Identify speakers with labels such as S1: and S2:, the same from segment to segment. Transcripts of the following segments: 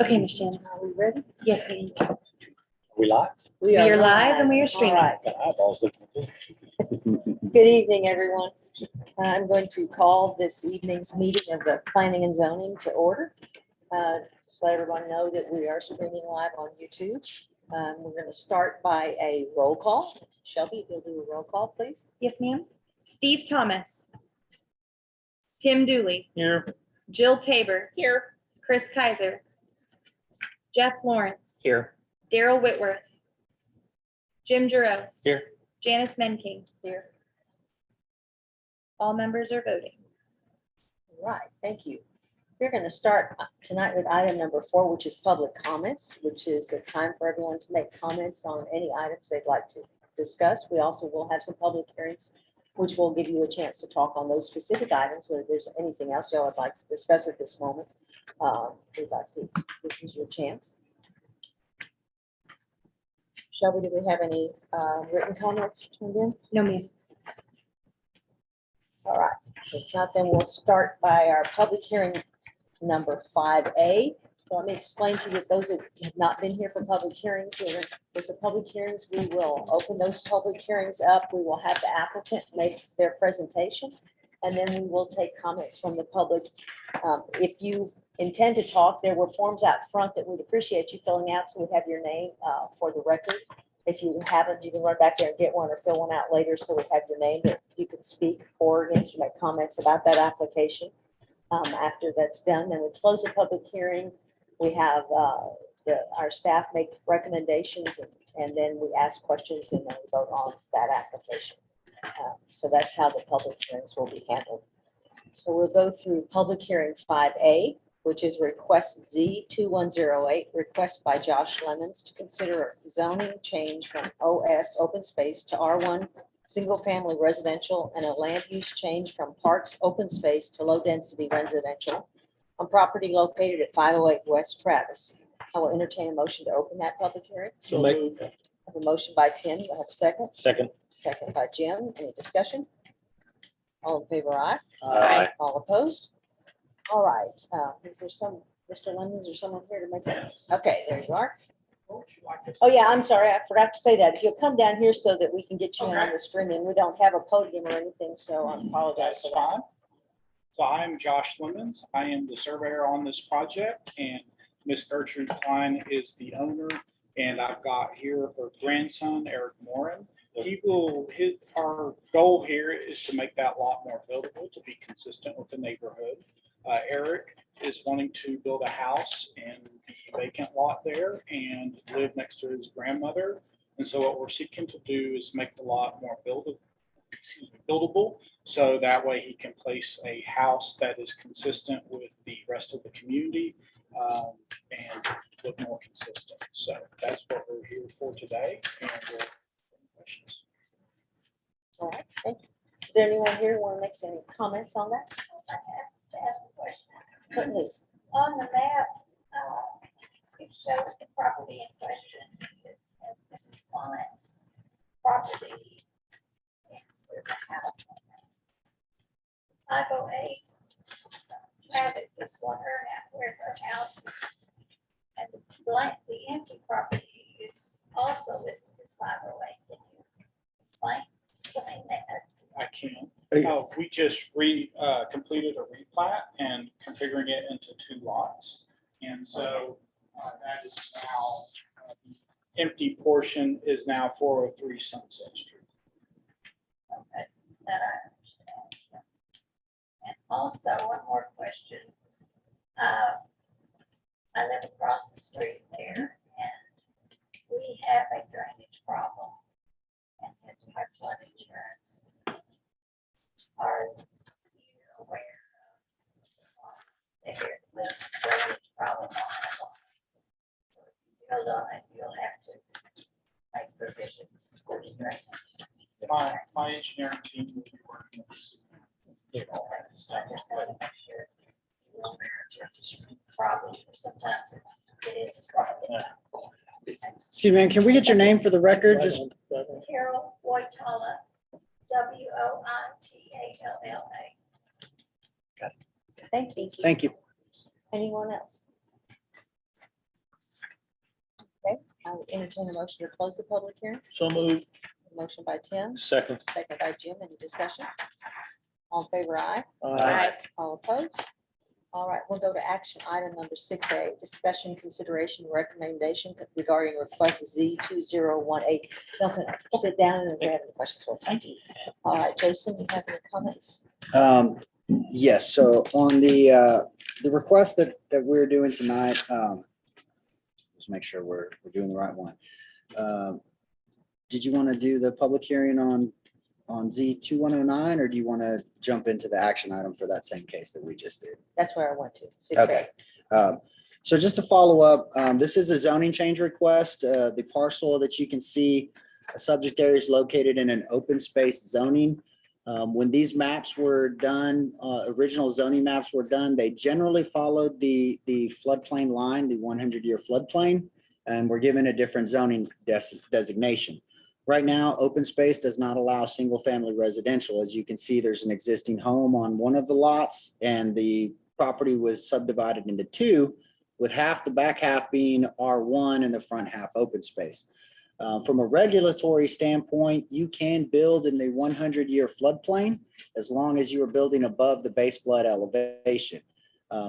S1: Okay, Ms. Janice.
S2: Are we ready?
S1: Yes, ma'am.
S3: We live?
S1: We are live and we are
S2: All
S1: streaming.
S2: right.
S3: Got eyeballs looking good.
S2: Good evening, everyone. I'm going to call this evening's meeting of the Planning and Zoning to order. Just let everyone know that we are streaming live on YouTube. We're going to start by a roll call. Shelby, if you'll do a roll call, please.
S1: Yes, ma'am. Steve Thomas. Tim Dooley.
S3: Here.
S1: Jill Tabor. Here. Chris Kaiser. Jeff Lawrence.
S3: Here.
S1: Daryl Whitworth. Jim Giroux.
S3: Here.
S1: Janice Menking.
S2: Here.
S1: All members are voting.
S2: All right, thank you. We're going to start tonight with item number 4, which is public comments, which is a time for everyone to make comments on any items they'd like to discuss. We also will have some public hearings, which will give you a chance to talk on those specific items, whether there's anything else y'all would like to discuss at this moment. We'd like to, this is your chance. Shelby, do we have any written comments turned in?
S1: No, ma'am.
S2: All right, if not, then we'll start by our public hearing number 5A. Let me explain to you, those that have not been here for public hearings, with the public hearings, we will open those public hearings up. We will have the applicant make their presentation, and then we will take comments from the public. If you intend to talk, there were forms out front that we'd appreciate you filling out, so we have your name for the record. If you haven't, you can run back there and get one or fill one out later, so we have your name that you can speak for or against or make comments about that application. After that's done, then we close the public hearing. We have our staff make recommendations, and then we ask questions and then we vote on that application. So that's how the public hearings will be handled. So we'll go through public hearing 5A, which is request Z2108, request by Josh Lemmons to consider zoning change from OS open space to R1 single family residential and a land use change from parks open space to low density residential on property located at 508 West Travis. I will entertain a motion to open that public hearing.
S3: So make.
S2: I have a motion by Tim. Do I have a second?
S3: Second.
S2: Second by Jim. Any discussion? All in favor, aye?
S3: Aye.
S2: All opposed? All right. Is there some, Mr. Lemmons or someone here to make that? Okay, there you are. Oh, yeah, I'm sorry. I forgot to say that. If you'll come down here so that we can get you in on the streaming. We don't have a podium or anything, so I apologize
S4: That's
S2: for that.
S4: fine. So I'm Josh Lemmons. I am the surveyor on this project, and Miss Gertrude Klein is the owner. And I've got here her grandson, Eric Morin. Our goal here is to make that lot more buildable, to be consistent with the neighborhood. Eric is wanting to build a house in the vacant lot there and live next to his grandmother. And so what we're seeking to do is make the lot more buildable, so that way he can place a house that is consistent with the rest of the community and look more consistent. So that's what we're here for today. And we'll questions.
S2: All right, thank you. Is there anyone here who want to make any comments on that?
S5: I'd like to ask a question.
S2: Certainly.
S5: On the map, it shows the property in question as Mrs. Klein's property. And where the house on that. 508 Travis is wondering where her house is. And the blank, the empty property is also listed as 508. Can you explain that?
S4: I can. We just completed a replat and configuring it into 2 lots. And so that is now, the empty portion is now 403 Sunset Street.
S5: Okay, that I understand. And also, one more question. I live across the street there, and we have a drainage problem and had to have flood insurance. Are you aware of the drainage problem on
S4: engineering team will be working with us.
S5: So I just want to make sure. Probably, sometimes it is a problem.
S6: Excuse me, can we get your name for the record? Just,
S5: Carol Whitala, Whitalla.
S2: Thank you.
S6: thank you.
S2: Anyone else? Okay, I will entertain a motion to close the public hearing.
S3: So moved.
S2: Motion by Tim,
S3: Second.
S2: second by Jim. Any discussion? All in favor, aye.
S3: Aye.
S2: All opposed? All right, we'll go to action item number 6A, discussion, consideration, recommendation regarding request Z 2018. Nelson, sit down and if you have any questions, we'll take you. All right, Jason, you have any comments?
S6: Yes, so on the request that we're doing tonight, let's make sure we're doing the right one. Did you want to do the public hearing on Z 2109, or do you want to jump into the action item for that same case that we just did?
S2: That's where I went to. 6A.
S6: Okay. So just to follow up, this is a zoning change request. The parcel that you can see, a subject area is located in an open space zoning. When these maps were done, original zoning maps were done, they generally followed the floodplain line, the 100-year floodplain, and were given a different zoning designation. Right now, open space does not allow single-family residential. As you can see, there's an existing home on one of the lots, and the property was subdivided into two, with half, the back half being R1 and the front half open space. From a regulatory standpoint, you can build in the 100-year floodplain as long as you are building above the base flood elevation.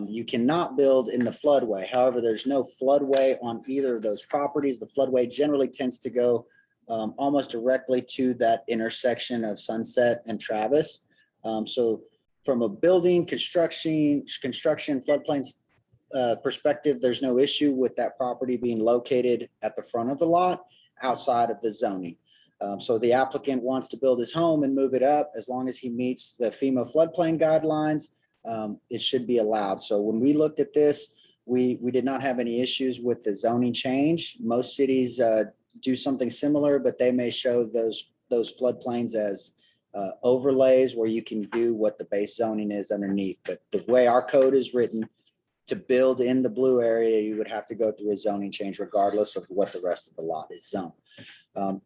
S6: You cannot build in the floodway. However, there's no floodway on either of those properties. The floodway generally tends to go almost directly to that intersection of Sunset and Travis. So from a building construction floodplain perspective, there's no issue with that property being located at the front of the lot outside of the zoning. So the applicant wants to build his home and move it up. As long as he meets the FEMA floodplain guidelines, it should be allowed. So when we looked at this, we did not have any issues with the zoning change. Most cities do something similar, but they may show those floodplains as overlays where you can do what the base zoning is underneath. But the way our code is written, to build in the blue area, you would have to go through a zoning change regardless of what the rest of the lot is zoned.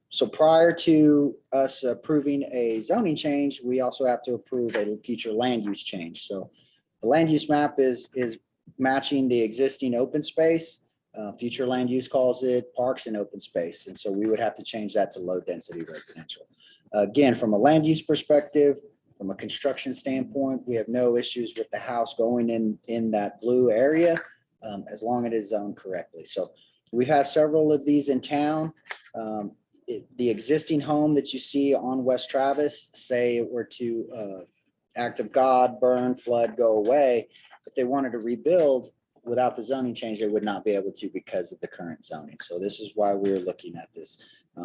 S6: So prior to us approving a zoning change, we also have to approve a future land use change. So the land use map is matching the existing open space. Future land use calls it parks and open space. And so we would have to change that to low density residential. Again, from a land use perspective, from a construction standpoint, we have no issues with the house going in that blue area as long as it is zoned correctly. So we've had several of these in town. The existing home that you see on West Travis, say it were to act of God, burn, flood, go away. If they wanted to rebuild without the zoning change, they would not be able to because of the current zoning. So this is why we're looking at this.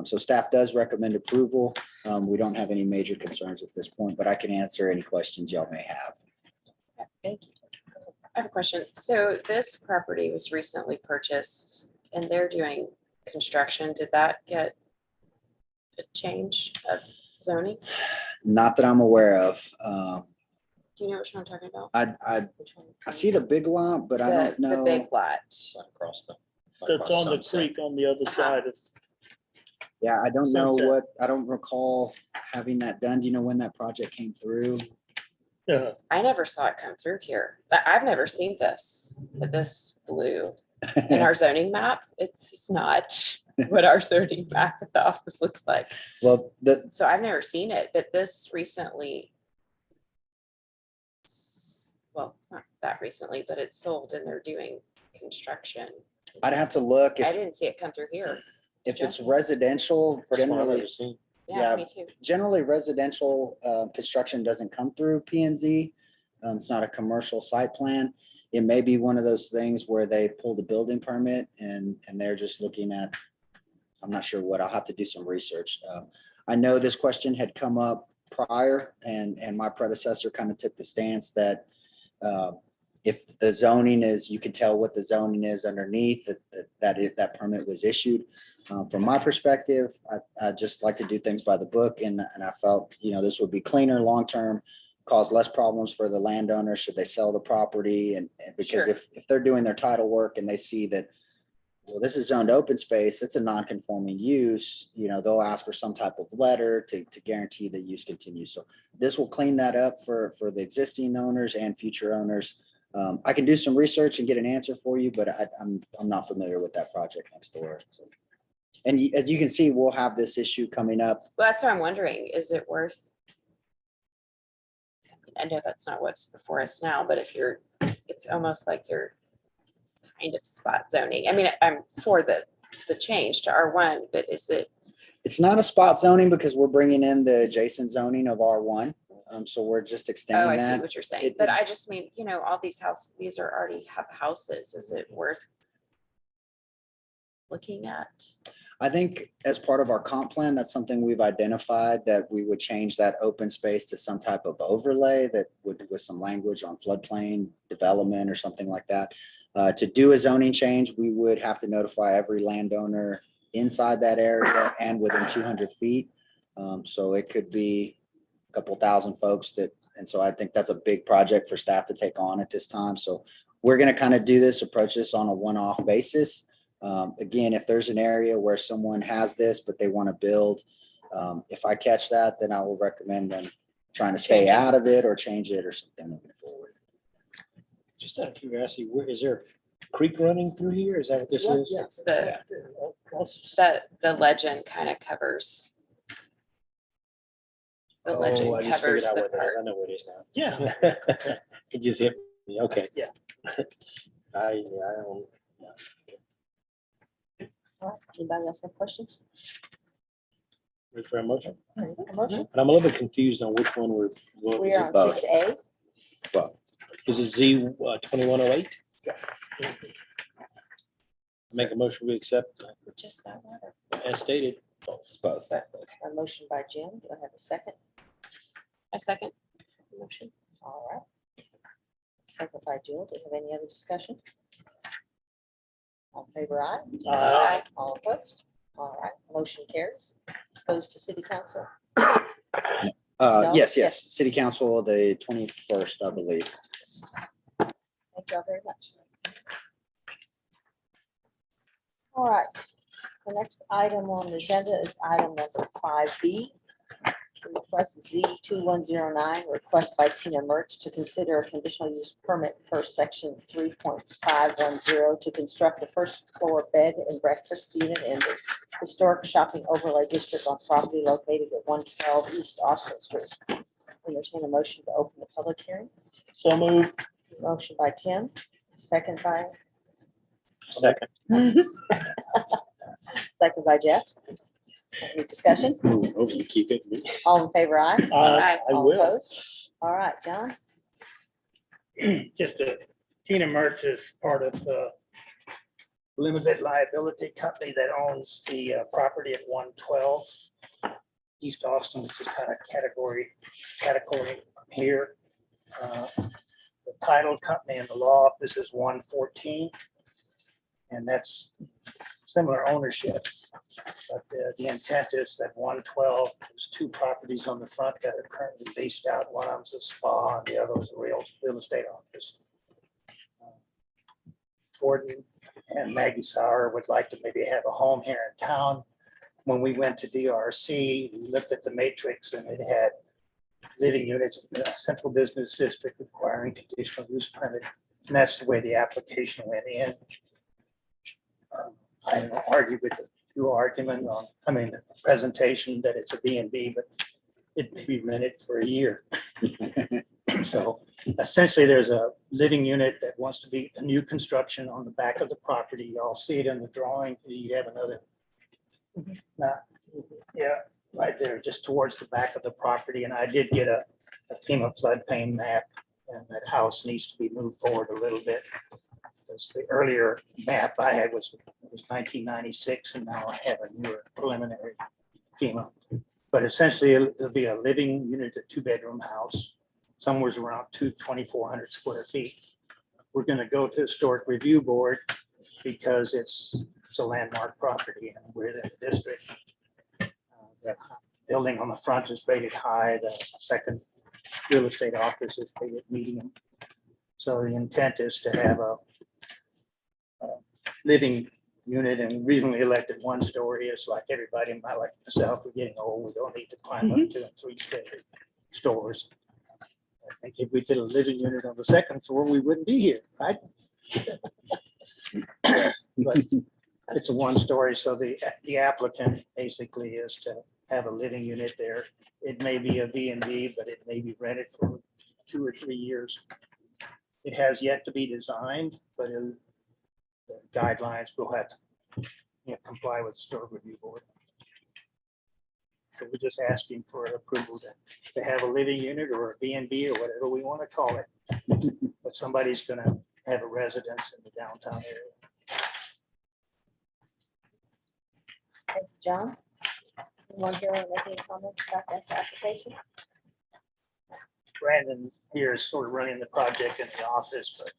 S6: So staff does recommend approval. We don't have any major concerns at this point, but I can answer any questions y'all may have.
S2: Thank you.
S7: I have a question. So this property was recently purchased and they're doing construction. Did that get a change of zoning?
S6: Not that I'm aware of.
S7: Do you know which one I'm talking about?
S6: I see the big lot, but I don't know.
S7: The big lot.
S3: Across the.
S8: That's on the
S3: Sunset.
S8: creek on the other side of,
S6: Yeah, I don't know
S8: Sunset.
S6: I don't recall having that done. Do you know when that project came through?
S7: I never saw it come through here. I've never seen this blue in our zoning map. It's not what our zoning map at the office looks like.
S6: Well,
S7: So I've never seen it, but this recently, well, not that recently, but it's sold and they're doing construction.
S6: I'd have to look
S7: I
S6: if
S7: didn't see it come through here.
S6: it's residential,
S3: First one I've
S6: generally.
S3: ever seen.
S7: Yeah,
S6: Yeah.
S7: me too.
S6: Generally, residential construction doesn't come through P and Z. It's not a commercial site plan. It may be one of those things where they pulled a building permit and they're just looking at, I'm not sure what, I'll have to do some research. I know this question had come up prior and my predecessor kind of took the stance that if the zoning is, you can tell what the zoning is underneath, that permit was issued. From my perspective, I just like to do things by the book, and I felt, this would be cleaner long-term, cause less problems for the landowner should they sell the property, and because
S7: Sure.
S6: if they're doing their title work and they see that, well, this is zoned open space, it's a non-conforming use, they'll ask for some type of letter to guarantee the use continues. So this will clean that up for the existing owners and future owners. I can do some research and get an answer for you, but I'm not familiar with that project next door. So. And as you can see, we'll have this issue coming up.
S7: Well, that's what I'm wondering. Is it worth? I know that's not what's before us now, but it's almost like you're kind of spot zoning. I mean, I'm for the change to R1, but is it?
S6: It's not a spot zoning because we're bringing in the adjacent zoning of R1. So we're just
S7: Oh,
S6: extending
S7: I see
S6: that.
S7: what you're saying. But I just mean, all these these are already have houses. Is it worth looking at?
S6: I think as part of our comp plan, that's something we've identified, that we would change that open space to some type of overlay that would, with some language on floodplain development or something like that. To do a zoning change, we would have to notify every landowner inside that area and within 200 feet. So it could be a couple thousand folks and so I think that's a big project for staff to take on at this time. So we're going to kind of approach this on a one-off basis. Again, if there's an area where someone has this, but they want to build, if I catch that, then I will recommend them trying to stay out of it or change it or something moving forward.
S3: Just out of curiosity, is there a creek running through here? Is that what this is?
S7: It's the legend kind of covers. The
S3: Oh,
S7: legend
S3: I just figured
S7: covers
S3: out
S7: the
S3: what that is.
S7: part.
S3: I know what it is now.
S8: Yeah.
S3: It just hit me. Okay.
S8: Yeah.
S3: I don't.
S2: All right, anybody else have questions?
S3: Ready for a motion?
S2: A motion?
S3: But I'm a little bit confused on which one we're.
S2: We are on
S6: both.
S2: 6A.
S6: Well,
S3: Is it Z 2108?
S2: Yes.
S3: Make a motion we accept
S7: Just that letter.
S3: as stated.
S6: it's both.
S2: A motion by Jim. Do I have a second?
S7: A second motion.
S2: All right. Second by Jill. Do you have any other discussion? All in favor, aye.
S7: Aye.
S2: All opposed? All right, motion carries. This goes to city council. No?
S6: Yes,
S2: Yes.
S6: city council, the 21st, I believe.
S2: Thank y'all very much. All right, the next item on the agenda is item number 5B. Request Z2109, request by Tina Mertz to consider a conditional use permit per section 3.510 to construct a first floor bed and breakfast unit in the historic shopping overlay district on property located at 112 East Austin Street. Entertain a motion to open the public hearing.
S8: So moved.
S2: Motion by Tim, second by
S3: Second.
S2: Second by Jeff. Any discussion?
S3: Hopefully keep it.
S2: All in favor, aye.
S7: Aye.
S8: I
S2: All
S8: will.
S2: opposed? All right, John.
S8: Just Tina Mertz is part of the limited liability company that owns the property at 112 East Austin, which is kind of category here. The title company and the law office is 114. And that's similar ownership. But the intent is that 112, there's two properties on the front that are currently leased out. One of them's a spa and the other is a real estate office. Gordon and Maggie Sauer would like to maybe have a home here in town. When we went to DRC, we looked at the matrix and it had living units in a central business district requiring conditional use permit. And that's the way the application went in. I don't argue with the argument on, the presentation that it's a B&B, but it may be rented for a year. So essentially, there's a living unit that wants to be a new construction on the back of the property. Y'all see it in the drawing. You have another. Yeah, right there, just towards the back of the property. And I did get a FEMA floodplain map, and that house needs to be moved forward a little bit. Because the earlier map I had was 1996, and now I have a newer preliminary FEMA. But essentially, it'll be a living unit, a two-bedroom house, somewhere around 2,400 square feet. we're gonna go to Historic Review Board because it's a landmark property and we're in the district. The building on the front is rated high, the second real estate office is rated medium. So the intent is to have a living unit, and recently elected one story. Is like everybody, like myself, we're getting old, we don't need to climb up 2 and 3 stores. I think if we did a living unit on the second floor, we wouldn't be here, right? But it's a one story, so the applicant basically is to have a living unit there. It may be a B&B, but it may be rented for 2 or 3 years. It has yet to be designed, but the guidelines will have to comply with the Historic Review Board. So we're just asking for approval to have a living unit or a B&B or whatever we want to call it. But somebody's gonna have a residence in the downtown area.
S2: Thank you, John. Anyone here want to make any comments about this application?
S8: Brandon here is sort of running the project in the office, but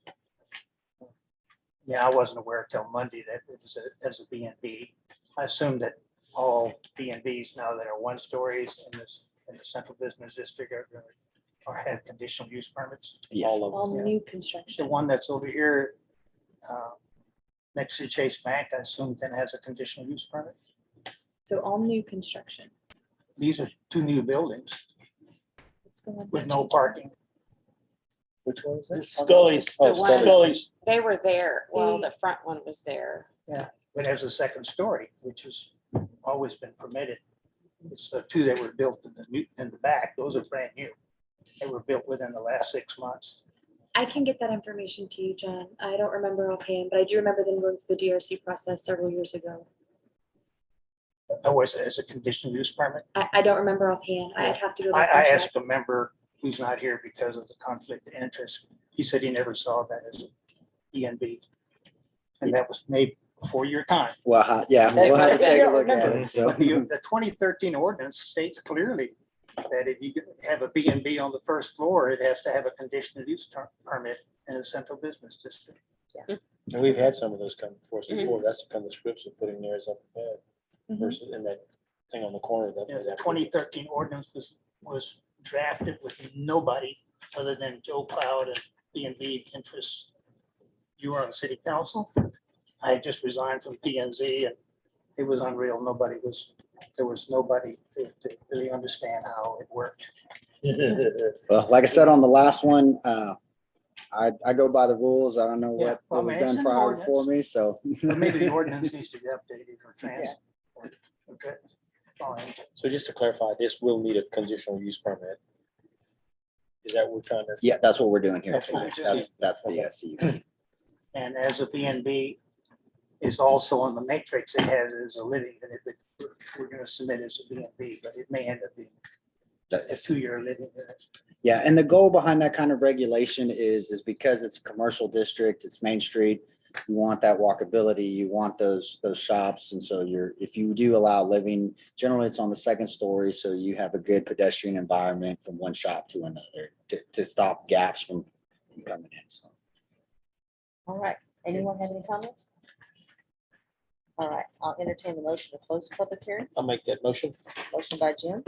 S8: yeah, I wasn't aware until Monday that it was as a B&B. I assume that all B&Bs now that are one stories in the central business district or have conditional use permits.
S6: Yes.
S3: All of
S1: All
S8: Yeah.
S1: new
S8: The
S1: construction.
S8: one that's over here next to Chase Bank, I assume then has a conditional use permit.
S1: So all new construction.
S8: These are 2 new buildings
S1: Let's go on.
S8: with no parking.
S3: Which one is that?
S8: Scully's.
S3: Oh,
S7: The one-
S3: Scully's.
S7: They were there. Well, the front one was there.
S8: It has a second story, which has always been permitted. It's the 2 that were built in the back. Those are brand new. They were built within the last 6 months.
S1: I can get that information to you, John. I don't remember offhand, but I do remember them going through the DRC process several years ago.
S8: Or as a conditional use permit.
S1: I don't remember offhand. I'd have to go back
S8: I
S1: and check.
S8: asked a member who's not here because of the conflict of interest. He said he never saw that as a B&B. And that was made before your time.
S6: Well, yeah, we'll have to take a look at
S8: Remember,
S6: it. So,
S8: But the 2013 ordinance states clearly that if you have a B&B on the first floor, it has to have a conditional use permit in a central business district.
S3: And we've had some of those come before us
S7: Mhm.
S3: before. That's the kind of scripts we're putting there is up ahead
S1: Mhm.
S3: versus in that thing on the corner.
S8: You know, the 2013 ordinance was drafted with nobody other than Joe Cloud and B&B interests. You were on the city council. I had just resigned from P&Z and it was unreal. There was nobody to really understand how it worked.
S6: well, like I said on the last one, I go by the rules. I don't know
S8: Yeah,
S6: what
S8: well,
S6: was
S8: it's
S6: done
S8: in the
S6: prior before me, so.
S8: Or maybe the ordinance needs to be updated or
S3: So just to clarify, this will need a conditional use permit. Is that what we're trying to?
S6: Yeah, that's what we're doing here.
S3: That's what we
S6: tonight.
S3: just
S6: That's the
S3: Okay.
S6: SCU.
S8: And as a B&B is also on the matrix, it has as a living unit, but we're going to submit as a B&B, but it may end up being a
S6: That's-
S8: 2-year living unit.
S6: Yeah, and the goal behind that kind of regulation is because it's a commercial district, it's Main Street. You want that walkability, you want those shops. And so if you do allow living, generally it's on the second story. So you have a good pedestrian environment from one shop to another to stop gaps from coming in. So.
S2: All right. Anyone have any comments? All right, I'll entertain the motion to close the public hearing.
S3: I'll make that motion.
S2: Motion by Jim,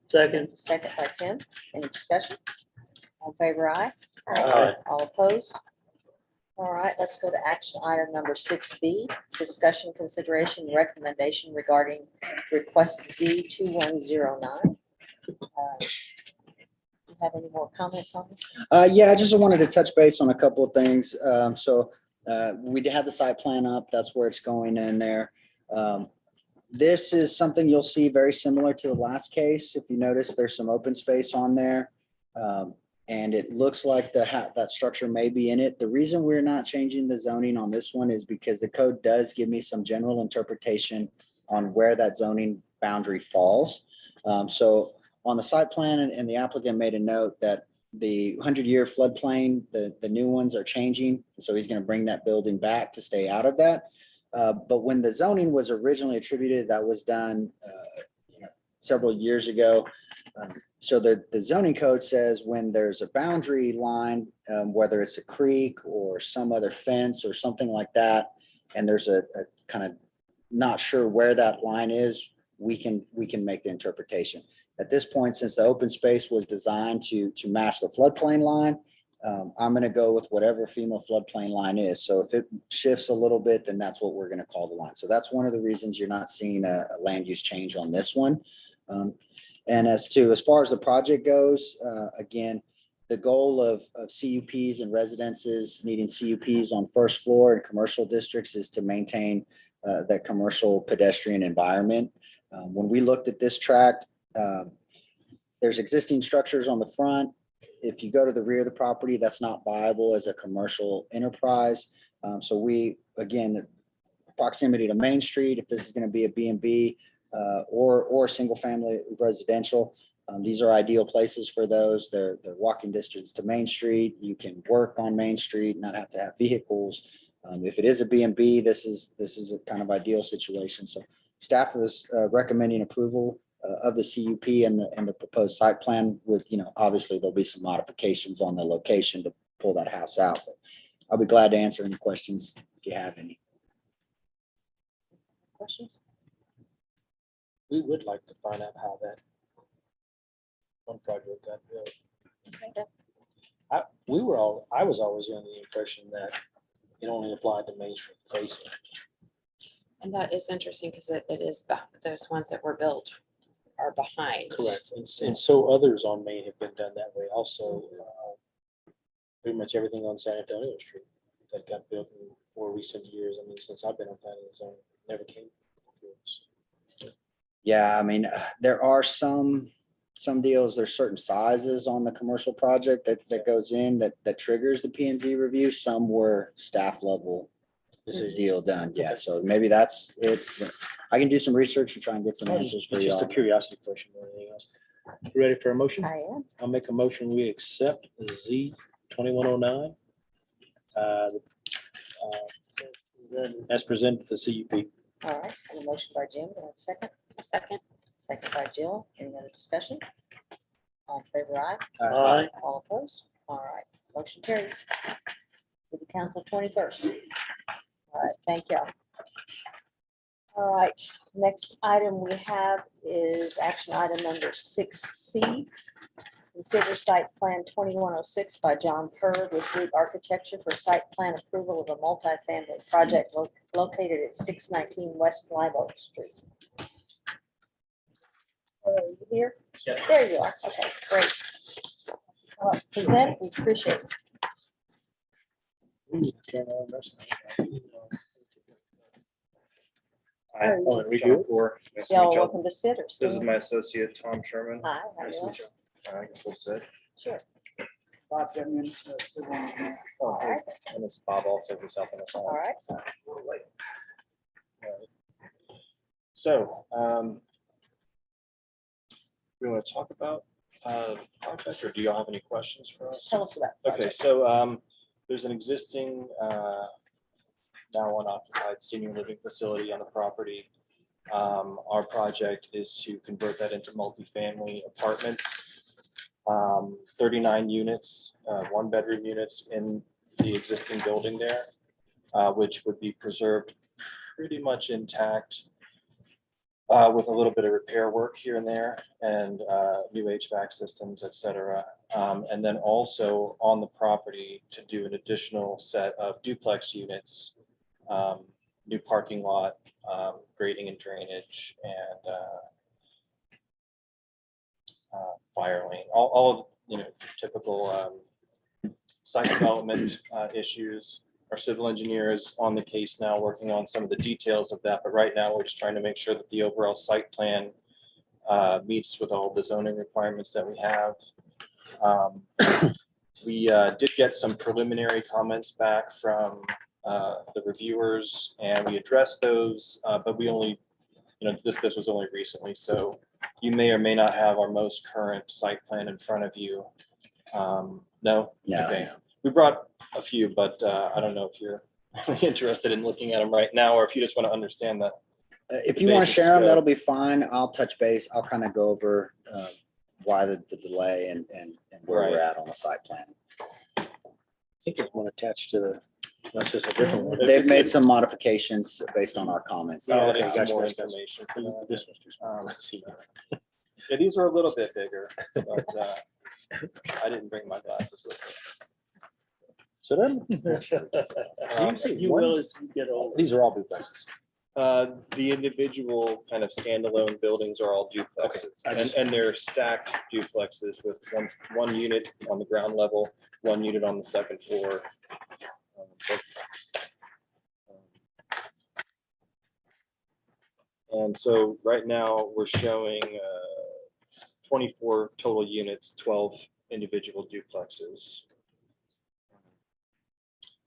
S8: Second.
S2: second by Tim. Any discussion? All in favor, aye.
S3: Aye.
S2: All opposed? All right, let's go to action item number 6B, discussion, consideration, and recommendation regarding request Z2109. You have any more comments on this?
S6: Yeah, I just wanted to touch base on a couple of things. We did have the site plan up. That's where it's going in there. This is something you'll see very similar to the last case. If you notice, there's some open space on there. And it looks like that structure may be in it. The reason we're not changing the zoning on this one is because the code does give me some general interpretation on where that zoning boundary falls. So on the site plan, and the applicant made a note that the 100-year floodplain, the new ones are changing. So he's going to bring that building back to stay out of that. But when the zoning was originally attributed, that was done several years ago. So the zoning code says when there's a boundary line, whether it's a creek or some other fence or something like that, and there's a kind of not sure where that line is, we can make the interpretation. At this point, since the open space was designed to match the floodplain line, I'm going to go with whatever FEMA floodplain line is. So if it shifts a little bit, then that's what we're going to call the line. So that's one of the reasons you're not seeing a land use change on this one. And as far as the project goes, again, the goal of CUPs and residences needing CUPs on first floor in commercial districts is to maintain that commercial pedestrian environment. When we looked at this tract, there's existing structures on the front. If you go to the rear of the property, that's not viable as a commercial enterprise. So we, again, proximity to Main Street, if this is going to be a B&B or single family residential, these are ideal places for those. They're walking distance to Main Street. You can work on Main Street, not have to have vehicles. If it is a B&B, this is a kind of ideal situation. So staff was recommending approval of the CUP and the proposed site plan with, obviously there'll be some modifications on the location to pull that house out. But I'll be glad to answer any questions if you have any.
S2: Questions?
S3: We would like to find out how that one project got built. I was always under the impression that it only applied to Main Street facing.
S7: And that is interesting because it is those ones that were built are behind.
S3: Correct. And so others on Main have been done that way also. Pretty much everything on San Antonio Street that got built in more recent years. I mean, since I've been on planning zone, never came.
S6: Yeah, I mean, there are some deals, there's certain sizes on the commercial project that goes in that triggers the P&Z review. Some were staff level deal done. Yeah, so maybe that's it. I can do some research and try and get some answers for
S3: It's
S6: you.
S3: just a curiosity question more than anything else. You ready for a motion?
S2: I am.
S3: I'll make a motion. We accept the Z 2109 as presented to the CUP.
S2: All right. And a motion by Jim. Do I have a second?
S7: A second.
S2: Second by Jill. Any other discussion? All in favor, aye.
S3: Aye.
S2: All opposed? All right. Motion carries. City Council 21st. All right. Thank you. All right. Next item we have is action item number 6C. Consider site plan 2106 by John Purd with Root Architecture for site plan approval of a multifamily project located at 619 West Live Oak Street. Are you here?
S4: Yes.
S2: There you are. Okay, great. Present, we appreciate it.
S9: Hi,
S2: Oh,
S3: we
S9: John
S3: do?
S9: Core. Nice to
S2: Y'all
S9: meet y'all.
S2: welcome to sit or
S9: This is
S2: stand.
S9: my associate, Tom Sherman.
S2: Hi, how
S9: Nice
S2: you
S9: to
S2: doing?
S9: meet you. I guess we'll sit.
S2: Sure.
S4: Bob Denman, civil engineer.
S2: All right,
S9: And this Bob also was helping us
S2: all
S9: out.
S2: right.
S9: So, we want to talk about project, or do y'all have any questions for us?
S2: Tell us about. the
S9: Okay,
S2: project.
S9: so there's an existing now unoccupied senior living facility on the property. Our project is to convert that into multifamily apartments. 39 units, one bedroom units in the existing building there, which would be preserved pretty much intact with a little bit of repair work here and there and new HVAC systems, et cetera. And then also on the property to do an additional set of duplex units, new parking lot, grading and drainage, and fire lane, all of, typical site development issues. Our civil engineer is on the case now, working on some of the details of that. But right now, we're just trying to make sure that the overall site plan meets with all the zoning requirements that we have. We did get some preliminary comments back from the reviewers, and we addressed those, but we only, this was only recently, so you may or may not have our most current site plan in front of you. No?
S6: No,
S9: Okay.
S6: no.
S9: We brought a few, but I don't know if you're really interested in looking at them right now, or if you just want to understand that.
S6: If you want to
S9: Basic
S6: share them,
S9: scope.
S6: that'll be fine. I'll touch base. I'll kind of go over why the delay and where we're
S9: Right.
S6: at on the site plan.
S3: I think there's one attached to the, that's just a different one.
S6: They've made some modifications based on our comments.
S9: Yeah,
S3: okay,
S9: there's some
S3: gotcha,
S9: more
S3: gotcha, gotcha.
S9: information for that.
S3: This one's too small. See.
S9: Yeah, these are a little bit bigger, but I didn't bring my glasses with me.
S3: So then,
S8: You will as you get older.
S3: these are all duplexes.
S9: The individual kind of standalone buildings are all duplexes,
S3: I just-
S9: and they're stacked duplexes with one unit on the ground level, one unit on the second floor. And so right now, we're showing 24 total units, 12 individual duplexes.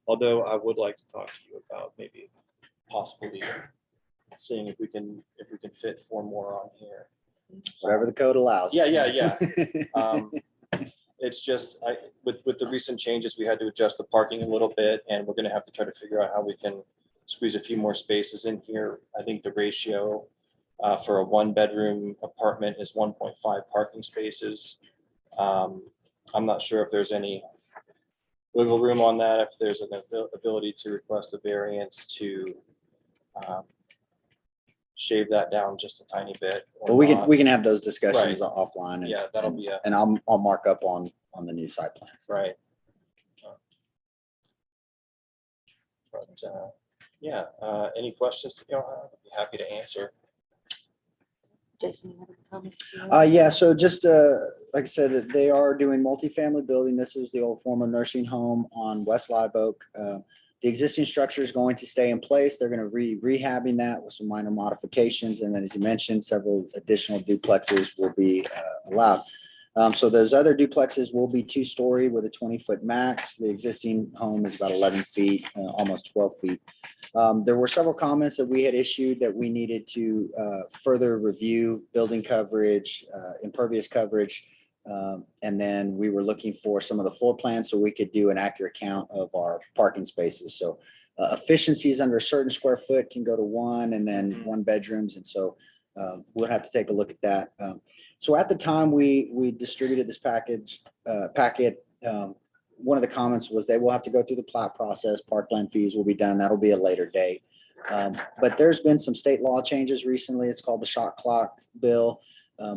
S9: Although I would like to talk to you about maybe possibly seeing if we can fit 4 more on here.
S6: Whatever the code allows.
S9: Yeah. It's just, with the recent changes, we had to adjust the parking a little bit, and we're gonna have to try to figure out how we can squeeze a few more spaces in here. I think the ratio for a 1-bedroom apartment is 1.5 parking spaces. I'm not sure if there's any wiggle room on that, if there's an ability to request a variance to shave that down just a tiny bit. or
S6: Well,
S9: not.
S6: we can have those discussions offline. and-
S9: Yeah, that'll be a,
S6: And I'll mark up on the new site plan.
S9: right. But, yeah, any questions that y'all have? I'd be happy to answer.
S2: Jason, you have any comments?
S6: Yeah, so just, like I said, they are doing multifamily building. This is the old former nursing home on West Live Oak. The existing structure is going to stay in place. They're going to rehabbing that with some minor modifications. And then, as you mentioned, several additional duplexes will be allowed. So those other duplexes will be 2-story with a 20-foot max. The existing home is about 11 feet, almost 12 feet. There were several comments that we had issued that we needed to further review building coverage, impervious coverage. And then we were looking for some of the floor plans so we could do an accurate count of our parking spaces. So efficiencies under a certain square foot can go to 1, and then 1 bedrooms. And so we'll have to take a look at that. So at the time we distributed this packet, one of the comments was they will have to go through the plat process. Parkland fees will be done. That'll be a later date. But there's been some state law changes recently. It's called the shot clock bill.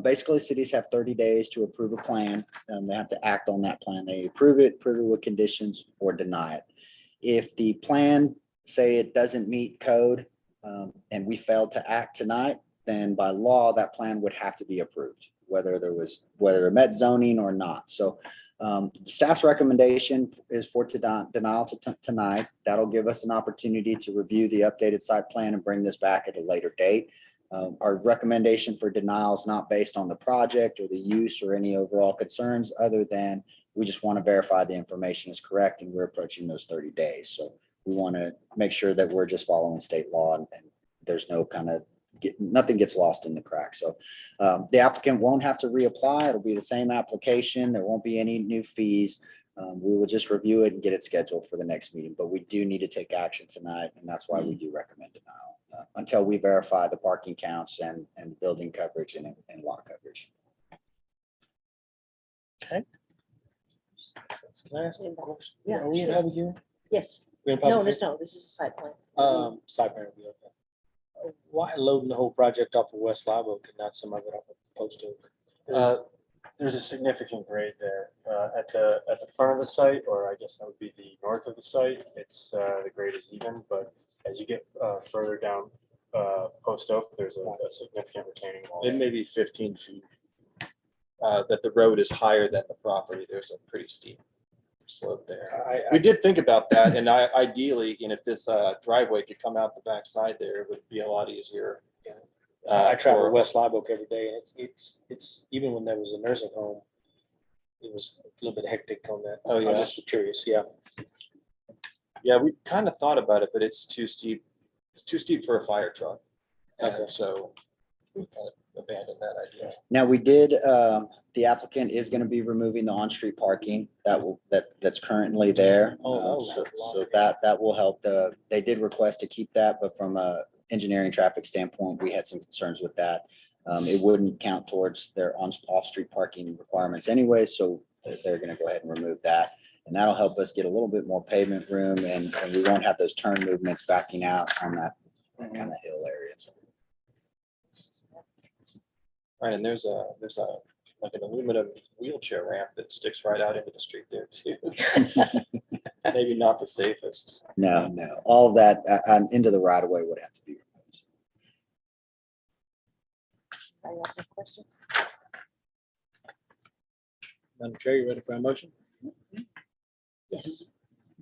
S6: Basically, cities have 30 days to approve a plan. They have to act on that plan. They approve it with conditions, or deny it. If the plan, say it doesn't meet code, and we failed to act tonight, then by law, that plan would have to be approved, whether it met zoning or not. So staff's recommendation is for denial tonight. That'll give us an opportunity to review the updated site plan and bring this back at a later date. Our recommendation for denial is not based on the project or the use or any overall concerns, other than we just want to verify the information is correct, and we're approaching those 30 days. So we want to make sure that we're just following state law, and there's no kind of nothing gets lost in the cracks. So the applicant won't have to reapply. It'll be the same application. There won't be any new fees. We will just review it and get it scheduled for the next meeting, but we do need to take action tonight, and that's why we do recommend denial until we verify the parking counts and building coverage and lot coverage.
S3: Okay. Can I ask a question?
S2: Yeah,
S3: Are we in
S2: sure.
S3: public hearing?
S2: Yes.
S3: We're in
S2: No,
S3: public
S2: no, this is a site plan.
S3: Site plan will be okay. Why loading the whole project off of West Live Oak and not some of it off of Post Oak?
S10: There's a significant grade there at the front of the site, or I guess that would be the north of the site. It's the grade is even, but as you get further down Post Oak, there's a significant retaining wall.
S9: It may be 15 feet. That the road is higher than the property. There's a pretty steep slope there. We did think about that, and ideally, if this driveway could come out the backside there, it would be a lot easier.
S3: I travel
S9: for-
S3: West Live Oak every day, and it's even when there was a nursing home, it was a little bit hectic on that.
S9: Oh, yeah.
S3: I'm just curious, yeah.
S9: Yeah, we kind of thought about it, but it's too steep. It's too steep for a fire truck.
S3: Okay.
S9: And so we kind of abandoned that idea.
S6: Now, we did, the applicant is going to be removing the on-street parking that's currently there. So that will help. They did request to keep that, but from a engineering traffic standpoint, we had some concerns with that. It wouldn't count towards their off-street parking requirements anyway, so they're gonna go ahead and remove that. And that'll help us get a little bit more pavement room and we won't have those turn movements backing out on that kind of hill area. So
S9: Right, and there's like an aluminum wheelchair ramp that sticks right out into the street there too. Maybe not the safest.
S6: no, all of that into the right of way would have to be removed.
S2: Anybody else have questions?
S3: Madam Chair, you ready for a motion?
S2: Yes.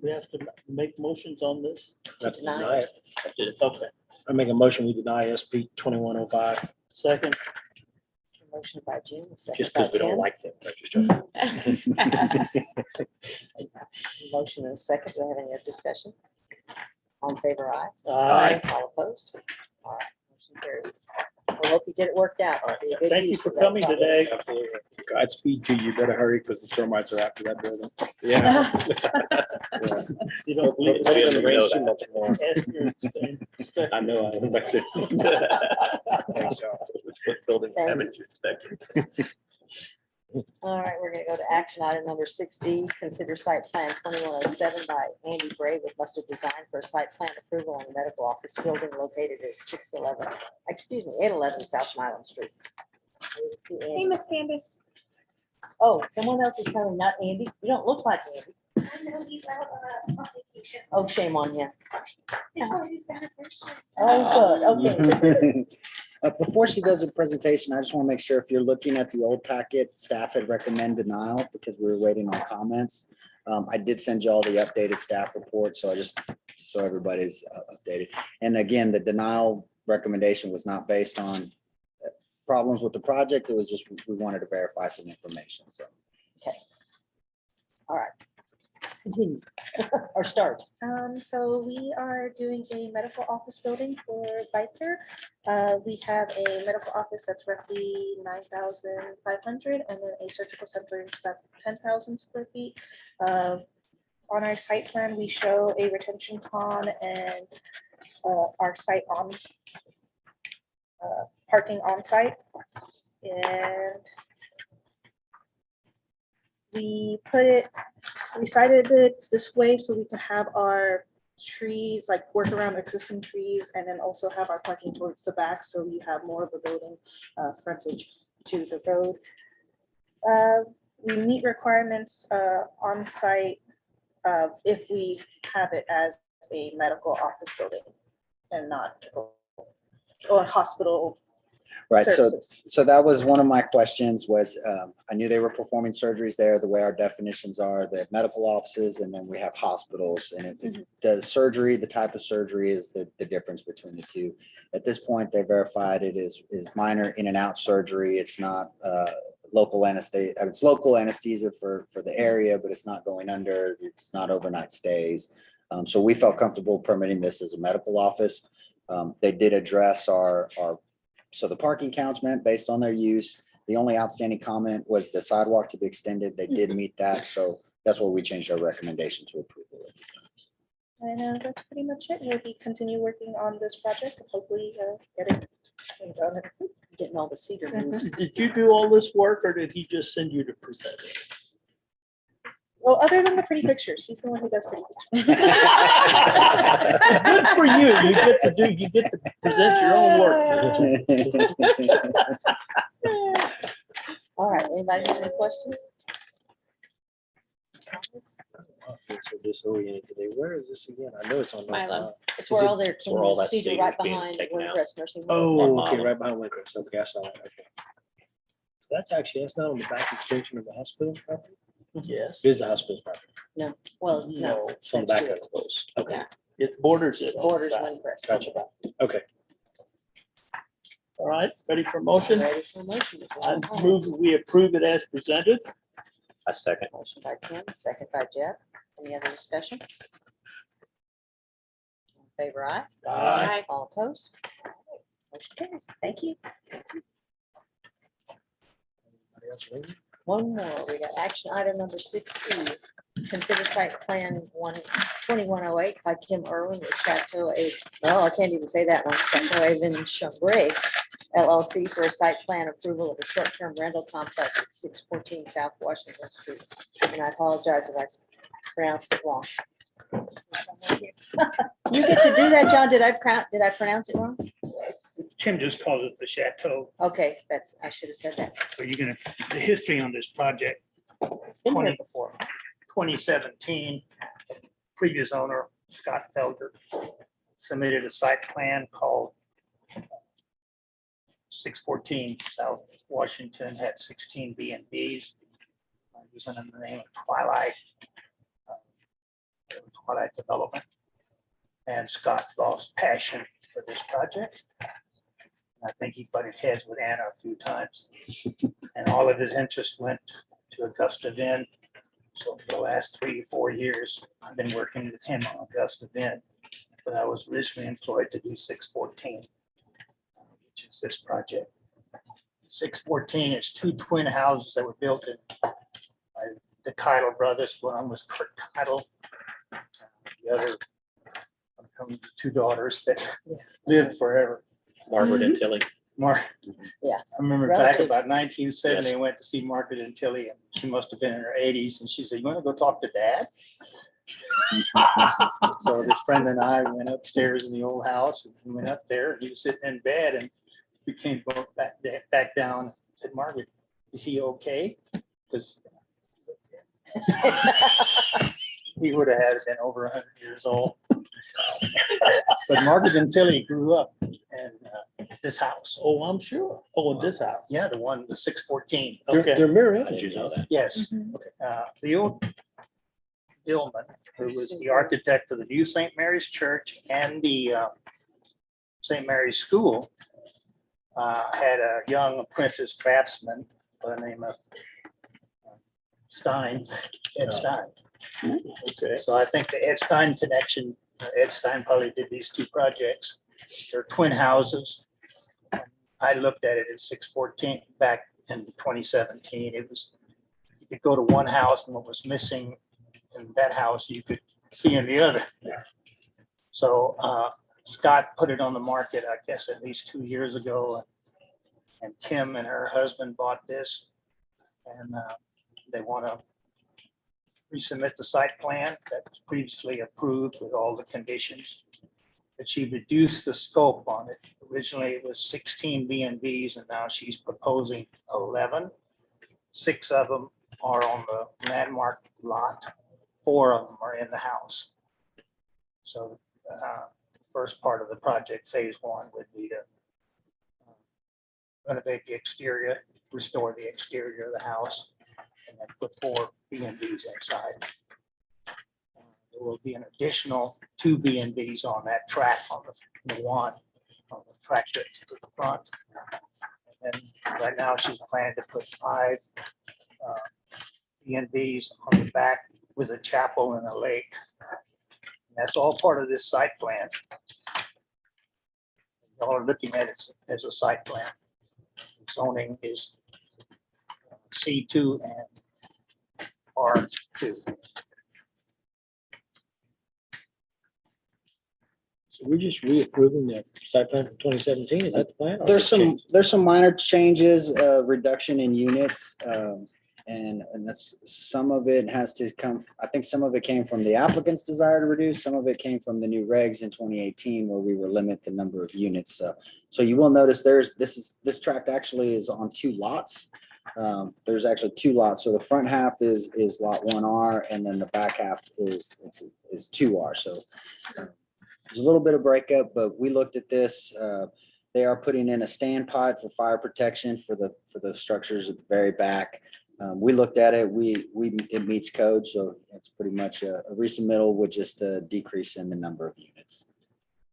S8: We have to make motions on this.
S2: To deny it.
S8: Okay,
S3: I make a motion, we deny SP 2105,
S8: second,
S2: Motion by Jim, second
S3: just
S2: by
S3: because we don't
S2: Tim.
S3: like them. That's just joking.
S2: Motion and a second. Do we have any other discussion? All in favor, aye.
S8: Aye.
S2: All opposed? All right, motion carries. We hope you get it worked out. Be a good
S8: Thank you
S2: use
S8: for
S2: of that
S8: coming
S2: property.
S8: today.
S3: Absolutely. Godspeed to you. Better hurry because the termites are after that building.
S9: Yeah.
S8: You don't believe it.
S3: Hopefully it
S9: Rain
S3: rains
S9: too
S3: too
S9: much more.
S8: Ask your inspector.
S3: I know. I expected.
S9: Thanks, Josh. What building
S2: Thank
S9: haven't you inspected?
S2: All right, we're gonna go to action item number 6D, consider site plan 2107 by Andy Bray with Mustard Design for a site plan approval on the medical office building located at 811 South Milam Street.
S1: Hey, Miss Candace.
S2: Oh, someone else is coming, not Andy. You don't look like Andy.
S5: I know he's out on vacation.
S2: Oh, shame on you.
S5: This one is anniversary.
S2: Oh, good, okay.
S6: Before she does her presentation, I just want to make sure if you're looking at the old packet, staff had recommended denial because we were waiting on comments. I did send you all the updated staff report, so so everybody's updated. And again, the denial recommendation was not based on problems with the project. It was just, we wanted to verify some information, so.
S2: All right. Continue or start.
S11: So we are doing a medical office building for Viper. We have a medical office that's roughly 9,500 and then a surgical center is about 10,000 square feet. On our site plan, we show a retention pond and our site on parking on site. And we cited it this way so we can have our trees, like work around existing trees, and then also have our parking towards the back, so we have more of a building frontage to the road. We meet requirements on site if we have it as a medical office building and not or hospital.
S6: Right,
S11: services.
S6: so that was one of my questions was, I knew they were performing surgeries there, the way our definitions are, they have medical offices and then we have hospitals. And the surgery, the type of surgery is the difference between the two. At this point, they verified it is minor in and out surgery. It's not local anesthesia. It's local anesthesia for the area, but it's not going under, it's not overnight stays. So we felt comfortable permitting this as a medical office. They did address so the parking counts meant based on their use. The only outstanding comment was the sidewalk to be extended. They did meet that. So that's where we changed our recommendation to approval at this time.
S11: And that's pretty much it. We'll be continue working on this project and hopefully get it done.
S2: Getting all the cedar moved.
S8: Did you do all this work or did he just send you to present it?
S11: Well, other than the pretty pictures, he's the one who does pretty pictures.
S8: Good for you. You get to present your own work.
S2: All right, anybody have any questions?
S3: So disoriented today. Where is this again? I know it's on.
S7: Milo.
S2: It's where all their
S3: It's where all that
S2: cedar
S3: cedar
S2: right
S3: is being
S2: behind
S3: taken out.
S2: Windcrest Nursing Home.
S3: Oh, okay, right behind Windcrest. Okay, I saw that. Okay. That's not on the back extension of the hospital property?
S8: Yes.
S3: It is the hospital's property.
S2: Well, no.
S8: No,
S3: It's on the back of it. Close. Okay,
S2: Yeah.
S8: it borders it. on the
S2: Borders
S8: back.
S2: Windcrest.
S3: gotcha. Okay.
S8: All right, ready for motion?
S2: Ready for motion.
S8: I move that we approve it as presented.
S3: A second.
S2: Motion by Tim, second by Jeff. Any other discussion? All in favor, aye.
S8: Aye.
S2: All opposed? Motion carries. Thank you.
S3: Anybody else waiting?
S2: One more. We got action item number 6E. Consider site plan 2108 by Kim Irwin with Chateau A. Oh, I can't even say that one. Chateau Avon Chambray LLC for a site plan approval of a short-term rental complex at 614 South Washington Street. And I apologize if I pronounced it wrong. You get to do that, John. Did I pronounce it wrong?
S8: Tim just calls it the Chateau.
S2: Okay, I should have said that.
S8: So you're gonna, the history on this project,
S2: Been here
S8: 20
S2: before.
S8: 2017, previous owner, Scott Felder, submitted a site plan called 614 South Washington, had 16 B and Bs. It was under the name of Twilight Development. And Scott lost passion for this project. I think he butted heads with Anna a few times. And all of his interest went to Augusta Vin. So for the last 3 or 4 years, I've been working with him on Augusta Vin. But I was originally employed to do 614, which is this project. 614 is 2 twin houses that were built in by the Keitel brothers. One was Kurt Keitel. The other, the 2 daughters that lived forever.
S3: Margaret and Tilly.
S8: Mark.
S2: Yeah.
S8: I remember back
S2: Relatives.
S8: about 1970,
S3: Yes.
S8: I went to see Margaret and Tilly, and she must have been in her 80s, and she said, "You want to go talk to Dad?" So this friend and I went upstairs in the old house, and we went up there, and he was sitting in bed, and we came back down, and said, "Margaret, is he okay?" Because he would have had been over 100 years old. But Margaret and Tilly grew up in this house.
S3: Oh, I'm sure. Oh, this house.
S8: Yeah, the 614.
S3: They're mirror images of that.
S8: Yes. Theo Dillman, who was the architect for the new St. Mary's Church and the St. Mary's School, had a young apprentice craftsman by the name of Stein, Ed Stein.
S3: Okay.
S8: So I think the Ed Stein connection, Ed Stein probably did these 2 projects. They're twin houses. I looked at it at 614 back in 2017. It was, you could go to one house and what was missing in that house, you could see in the other. So Scott put it on the market, I guess, at least 2 years ago. And Kim and her husband bought this. And they want to resubmit the site plan that was previously approved with all the conditions. That she reduced the scope on it. Originally, it was 16 B and Bs, and now she's proposing 11. 6 of them are on the landmark lot. 4 of them are in the house. So the first part of the project, phase 1, would be to renovate the exterior, restore the exterior of the house, and then put 4 B and Bs inside. There will be an additional 2 B and Bs on that track on the one, on the track that's to the front. And right now she's planning to put 5 B and Bs on the back with a chapel and a lake. And that's all part of this site plan. Y'all are looking at it as a site plan. Zoning is C2 and R2.
S3: So we're just reapproving the site plan from 2017. Is that the plan? Or
S6: There's
S3: is it changed?
S6: there's some minor changes, reduction in units. And that's, some of it has to come, I think some of it came from the applicant's desire to reduce, some of it came from the new regs in 2018 where we were limit the number of units. So you will notice this tract actually is on 2 lots. There's actually 2 lots. So the front half is lot 1R and then the back half is 2R. So there's a little bit of breakup, but we looked at this. They are putting in a standpipe for fire protection for the structures at the very back. We looked at it, it meets code, so it's pretty much a resubmittal with just a decrease in the number of units.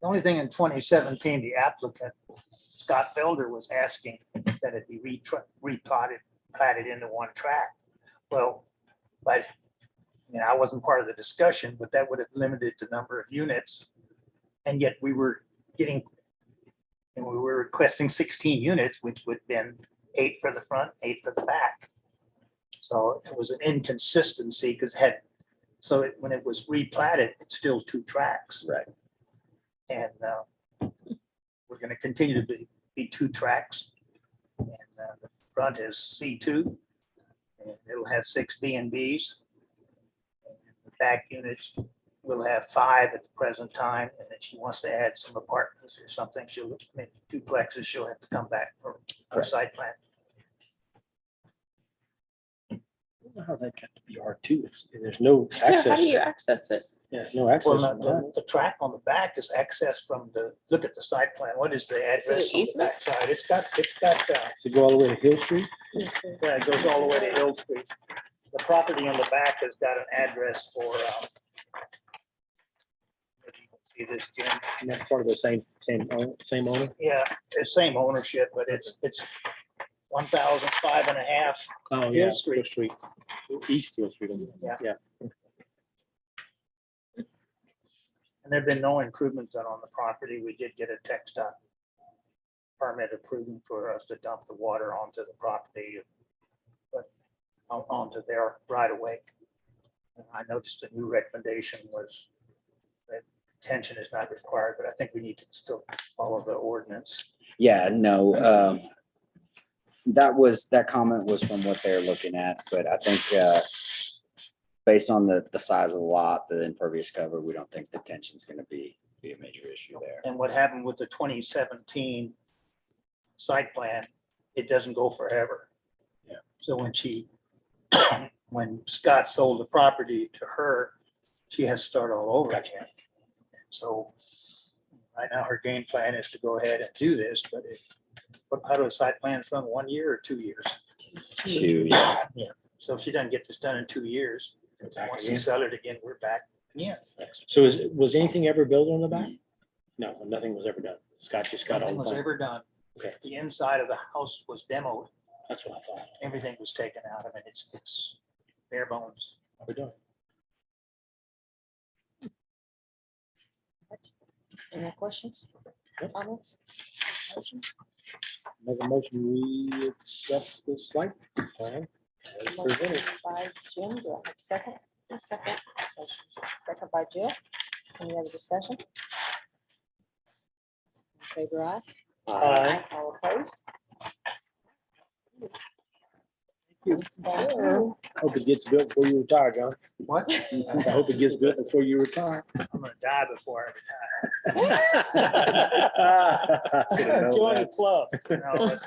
S8: The only thing in 2017, the applicant, Scott Felder, was asking that it be platted into one track. Well, but I wasn't part of the discussion, but that would have limited the number of units. And yet we were requesting 16 units, which would have been 8 for the front, 8 for the back. So it was an inconsistency because when it was replatted, it's still 2 tracks.
S6: Right.
S8: And we're going to continue to be be 2 tracks. And the front is C2. And it'll have 6 B&Bs. The back units will have 5 at the present time. And if she wants to add some apartments or something, she'll make duplexes, she'll have to come back for her site plan.
S3: I don't know how that got to be R2. There's no
S7: Yeah, how
S3: access.
S7: do you access it?
S3: Yeah, no access.
S8: Well,
S3: from that.
S8: the track on the back is access from look at the site plan. What is the address on the
S7: easement?
S8: back side? It's got,
S3: Does it go all the way to Hill Street?
S8: yeah, it goes all the way to Hill Street. The property on the back has got an address for, if you can see this, Jim.
S3: And that's part of the same owner?
S8: Yeah, it's same ownership, but it's 1,005.5.
S3: Oh,
S8: Hill
S3: yeah,
S8: Street.
S3: Hill Street, East Hill Street.
S8: Yeah.
S3: Yeah.
S8: And there've been no improvements done on the property. We did get a text permit approving for us to dump the water onto the property, but onto their right of way. And I noticed a new recommendation was that detention is not required, but I think we need to still follow the ordinance.
S6: Yeah, no, that comment was from what they're looking at, but I think, based on the size of the lot, the impervious cover, we don't think detention is gonna be a major issue there.
S8: And what happened with the 2017 site plan, it doesn't go forever.
S3: Yeah.
S8: So when Scott sold the property to her, she has to start all over
S3: Gotcha.
S8: again. So right now her game plan is to go ahead and do this, but how do the site plans run, 1 year or 2 years?
S6: Two, yeah.
S8: So if she doesn't get this done in 2 years,
S3: Back
S8: once she
S3: again.
S8: sell it again, we're back. Yeah.
S3: So was anything ever built on the back? No, nothing was ever done. Scott just got
S8: Nothing
S3: all
S8: was
S3: the.
S8: ever done.
S3: Okay.
S8: The inside of the house was demoed.
S3: That's what I thought.
S8: Everything was taken out of it. It's bare bones.
S3: How we doing?
S2: Any more questions?
S3: Yep.
S2: Comments?
S3: Make a motion, we accept this site plan as
S2: Motion
S3: presented.
S2: by Jim, do I have a second?
S7: A second.
S2: Second by Jill. Any other discussion? In favor, aye.
S8: Aye.
S2: All opposed?
S3: Hope it gets built before you retire, John.
S8: What?
S3: I hope it gets built before you retire.
S8: I'm gonna die before I
S3: Join the club.
S8: retire. No, but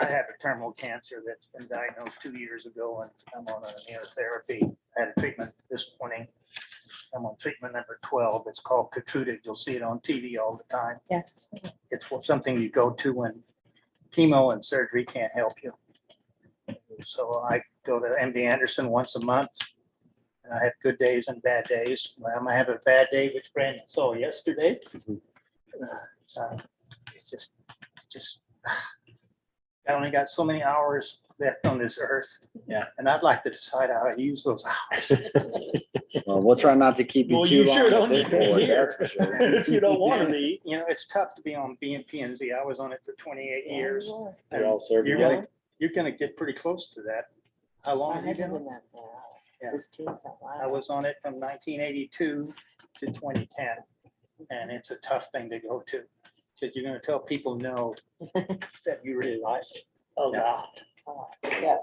S8: I have a terminal cancer that's been diagnosed 2 years ago, and I'm on an immunotherapy. I had a treatment this morning. I'm on treatment number 12. It's called Keytruda. You'll see it on TV all the time.
S2: Yes.
S8: It's something you go to when chemo and surgery can't help you. So I go to MD Anderson once a month. And I have good days and bad days. I might have a bad day, which Brandon saw yesterday. It's just, I only got so many hours left on this earth.
S3: Yeah.
S8: And I'd like to decide how to use those hours.
S6: Well, we'll try not to keep you
S8: Well,
S6: too
S8: you
S6: long
S8: sure
S6: at
S8: don't
S6: this
S8: need to be
S6: board,
S8: here.
S6: that's for sure.
S8: If you don't want to be, it's tough to be on BNP&Z. I was on it for 28 years.
S3: They all serve
S8: You're
S3: together.
S8: gonna, you're gonna get pretty close to that. How long
S2: I
S8: have you
S2: haven't
S8: been?
S2: been that now.
S8: Yeah.
S2: 15 something.
S8: I was on it from 1982 to 2010. And it's a tough thing to go to, because you're gonna tell people no that you really like it a lot.
S2: Yeah,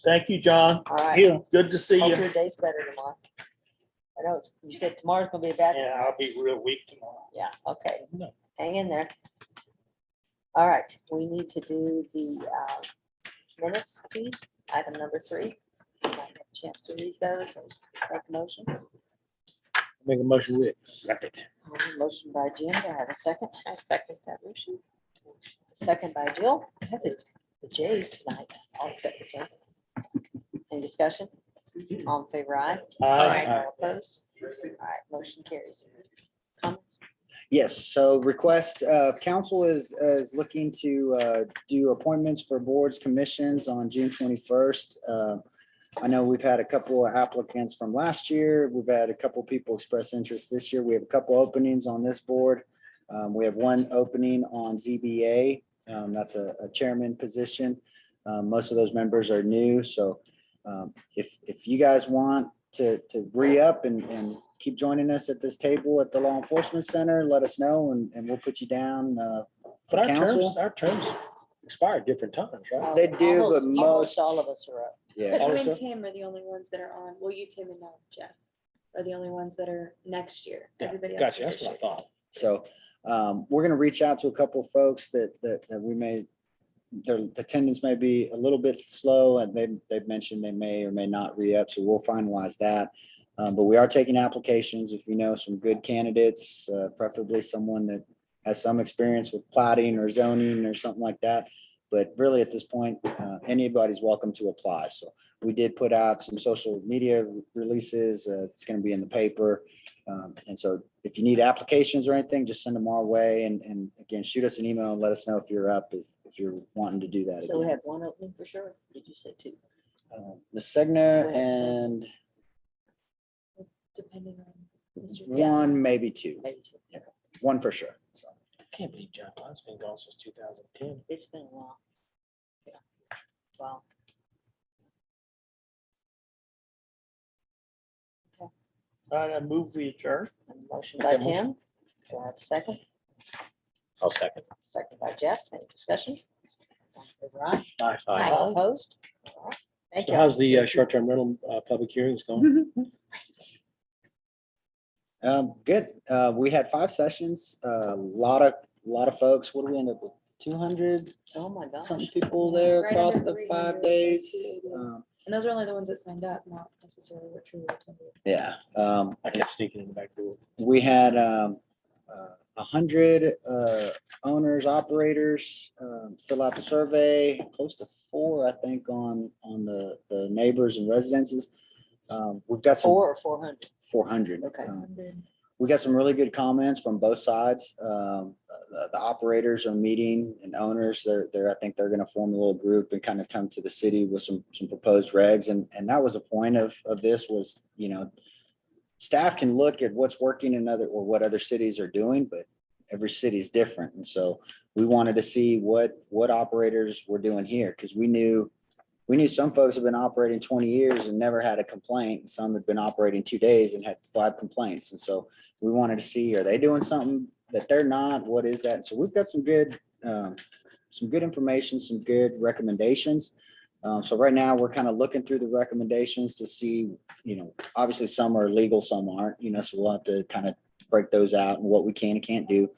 S8: Thank you, John.
S2: all right.
S8: You, good to see
S2: Hope
S8: you.
S2: your day's better tomorrow. I know you said tomorrow's gonna be a bad.
S8: Yeah, I'll be real weak tomorrow.
S2: Yeah, okay.
S3: No.
S2: Hang in there. All right, we need to do the minutes, please. Item number 3. I have a chance to read those and make a motion.
S3: Make a motion with second.
S2: Motion by Jim, do I have a second?
S7: I second that motion.
S2: Second by Jill. I have the J's tonight. I'll accept the J. Any discussion? All in favor, aye.
S3: Aye.
S2: All opposed? All right, motion carries. Comments?
S6: Yes, so request, council is looking to do appointments for boards, commissions on June 21st. I know we've had a couple of applicants from last year. We've had a couple people express interest this year. We have a couple openings on this board. We have one opening on ZBA. That's a chairman position. Most of those members are new, so if you guys want to re-up and keep joining us at this table at the Law Enforcement Center, let us know and we'll put you down
S3: But our
S6: council.
S3: terms expire at different times, right?
S6: They do, but
S2: Almost
S6: most,
S2: all of us are up.
S6: yeah.
S1: But you
S3: Also-
S1: and Tim are the only ones that are on, well, you, Tim, and now Jeff are the only ones that are next year.
S3: Yeah,
S1: Everybody else
S3: gotcha.
S1: is
S3: That's
S1: this
S3: what I
S1: year.
S3: thought.
S6: So we're gonna reach out to a couple of folks that we may, their attendance may be a little bit slow, and they've mentioned they may or may not re-up, so we'll finalize that. But we are taking applications. If you know some good candidates, preferably someone that has some experience with plating or zoning or something like that. But really, at this point, anybody's welcome to apply. So we did put out some social media releases. It's gonna be in the paper. And so if you need applications or anything, just send them our way. And again, shoot us an email and let us know if you're up, if you're wanting to do that.
S2: So we
S6: again.
S2: have one opening for sure. Did you say two?
S6: Ms. Segner
S2: We have several.
S6: and
S1: Depending on Mr.
S6: one, maybe two,
S2: Maybe two.
S6: one for sure. So
S3: Can't believe John Klein's been gone since 2010.
S2: It's been a while. Yeah. Wow.
S8: All right, I move we adjourn.
S2: A motion by Tim. Do I have a second?
S3: I'll second.
S2: Second by Jeff. Any discussion? All in favor, aye?
S3: Aye.
S2: All opposed? All right. Thank
S3: So
S2: you.
S3: how's the short-term rental public hearings going?
S6: good. We had 5 sessions, a lot of folks. What do we end up with? 200
S2: Oh, my gosh.
S6: some people there
S1: Right
S6: across
S1: under
S6: the
S1: 300,
S6: 5 days.
S1: 280. And those are only the ones that signed up, not necessarily what truly attended.
S6: Yeah.
S3: I kept sneaking in the back door.
S6: We had 100 owners, operators fill out the survey, close to 4, I think, on the neighbors and residences. We've got some
S2: 4 or 400?
S6: 400.
S2: Okay.
S6: We got some really good comments from both sides. The operators are meeting and owners, I think they're gonna form a little group and kind of come to the city with some proposed regs. And that was the point of this was, staff can look at what's working in or what other cities are doing, but every city is different. And so we wanted to see what operators were doing here, because we knew some folks have been operating 20 years and never had a complaint. And some had been operating 2 days and had 5 complaints. And so we wanted to see, are they doing something that they're not? What is that? And so we've got some good information, some good recommendations. So right now we're kind of looking through the recommendations to see, obviously some are legal, some aren't, so we'll have to kind of break those out and what we can and can't do.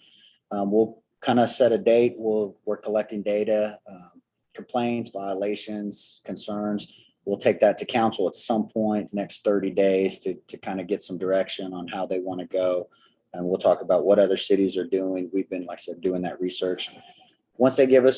S6: We'll kind of set a date. We're collecting data, complaints, violations, concerns. We'll take that to council at some point next 30 days to kind of get some direction on how they want to go. And we'll talk about what other cities are doing. We've been, like I said, doing that research. Once they give us